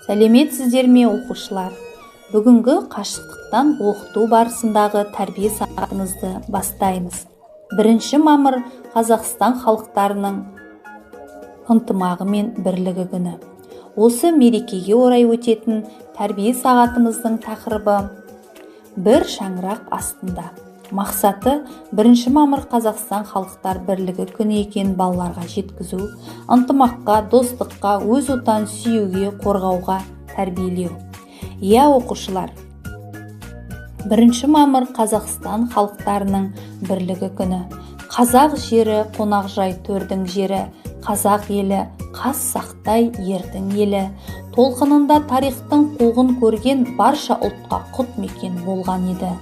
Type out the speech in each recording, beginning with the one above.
Сәлеметсіздер ме оқушылар? Бүгінгі қашықтықтан оқыту барысындағы тәрбие сағатымызды бастаймыз. 1 мамыр Қазақстан халықтарының ынтымағы мен бірлігі күні. Осы мерекеге орай өтетін тәрбие сағатымыздың тақырыбы бір шаңырақ астында. Мақсаты 1 мамыр Қазақстан халықтар бірлігі күні екенін балаларға жеткізу, ынтымаққа, достыққа, өз отанын сүюге, қорғауға тәрбиелеу. Иә оқушылар, 1 мамыр Қазақстан халықтарының бірлігі күні. Қазақ жері қонақжай төрдің жері, қазақ елі қас сақтай ердің елі. Толқынында тарихтың қуғын көрген барша ұлтқа құт мекен болған еді.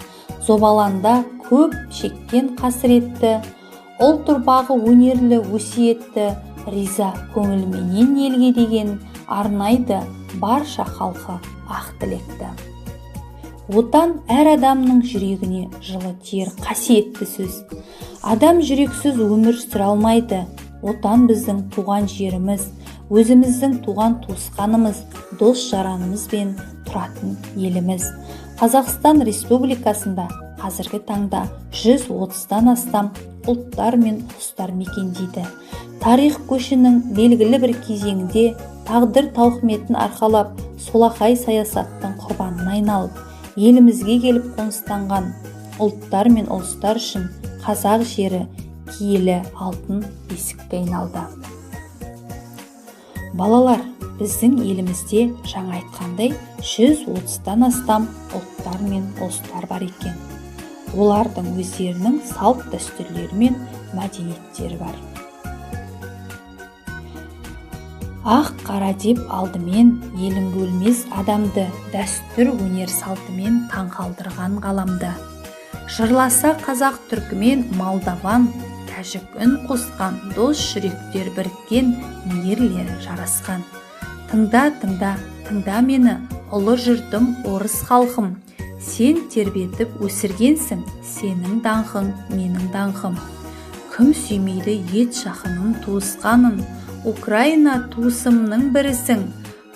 Зобаланда көп шеккен қасіретті, ұлт ұрпағы өнерлі өсиетті, риза көңілменен елге деген арнайды барша халқы ақ тілекті. Отан әр адамның жүрегіне жылы тиер қасиетті сөз. Адам жүрексіз өмір сүре алмайды. Отан біздің туған жеріміз, өзіміздің туған туысқанымыз, дос жаранымызбен тұратын еліміз. Қазақстан Республикасында қазіргі таңда 130-дан астам ұлттар мен ұлыстар мекендейді. Тарих көшінің белгілі бір кезеңінде тағдыр тауқыметін арқалап, солақай саясаттың құрбанына айналып, елімізге келіп қоныстанған ұлттар мен ұлыстар үшін қазақ жері киелі алтын бесікке айналды. Балалар, біздің елімізде жаңа айтқандай 130-дан астам ұлттар мен ұлыстар бар екен. Олардың өздерінің салт дәстүрлері мен мәдениеттері бар. Ақ қара деп алдымен елін бөлмес адамды, дәстүр өнер салтымен таңқалдырған ғаламды. Жырласа қазақ түркімен молдаван, тәжік үн қосқан, дос жүректер біріккен, мейірлері жарасқан. Тыңда, тыңда, тыңда мені, ұлы жұртым, орыс халқым. Сен тербетіп өсіргенсің, сенің даңқың, менің даңқым. Кім сүймейді ет жақынын, туысқанын, Украина туысымның бірісің.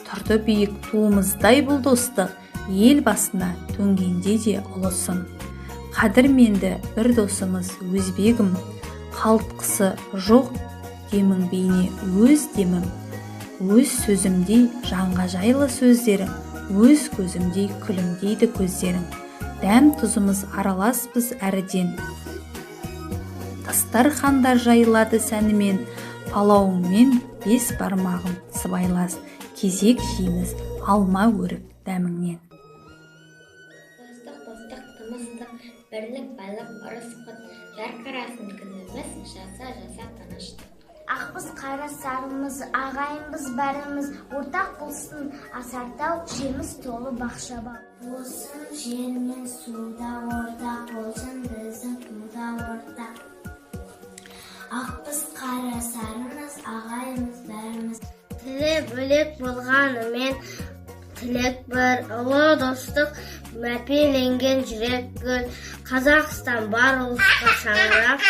Тұрды биік туымыздай бұл достық, ел басына төнгенде де ұлысың. Қадірменді бір досымыз өзбегім, қалтқысы жоқ демің бейне өз демім. Өз сөзімдей жанға жайлы сөздерің, өз көзімдей күлімдейді көздерің. Дәм тұзымыз араласпыз әріден. Дастархандар жайылады сәнімен, палауыңмен 5 бармағым сыбайлас, кезек жейміз алма өрік дәміңнен. Достық, тымыстық, бірлік, байлық, ұрыс құт, жарқырасын күніміз, жаса тыныштық. Ақбыз қара сарымыз, ағайынбыз бәріміз, ортақ болсын асартау, жеміс толы бақша бақ. Болсын жер мен суда ортақ, болсын біздің туда ортақ. Ақбыз қара сарымыз, ағайынбыз бәріміз. Тілі бөлек болғанымен, тілек бір, ұлы достық, мәпеленген жүрек гүл. Қазақстан бар ұлысқа шаңырақ,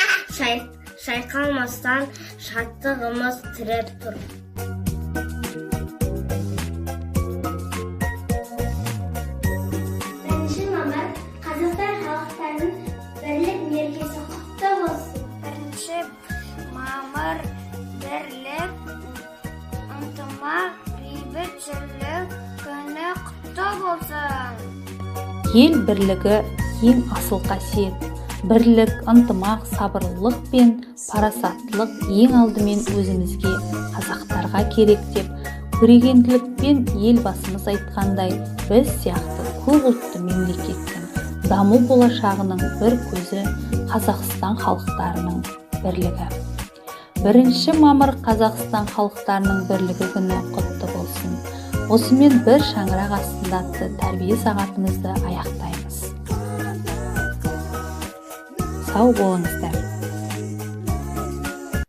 шайқалмастан шаттығымыз тіреп тұр. 1 мамыр Қазақстан халықтарының бірлік мерекесі құтты болсын. 1 мамыр бірлік, ынтымақ, бейбітшілік күні құтты болсын. Ел бірлігі ең асыл қасиет. Бірлік, ынтымақ, сабырлылық пен парасаттылық ең алдымен өзімізге, қазақтарға керек деп, көрегенділікпен елбасымыз айтқандай, біз сияқты көп ұлтты мемлекеттің даму болашағының бір көзі Қазақстан халықтарының бірлігі. 1 мамыр Қазақстан халықтарының бірлігі күні құтты болсын. Осымен бір шаңырақ астында атты тәрбие сағатымызды аяқтаймыз. Сау болыңыздар.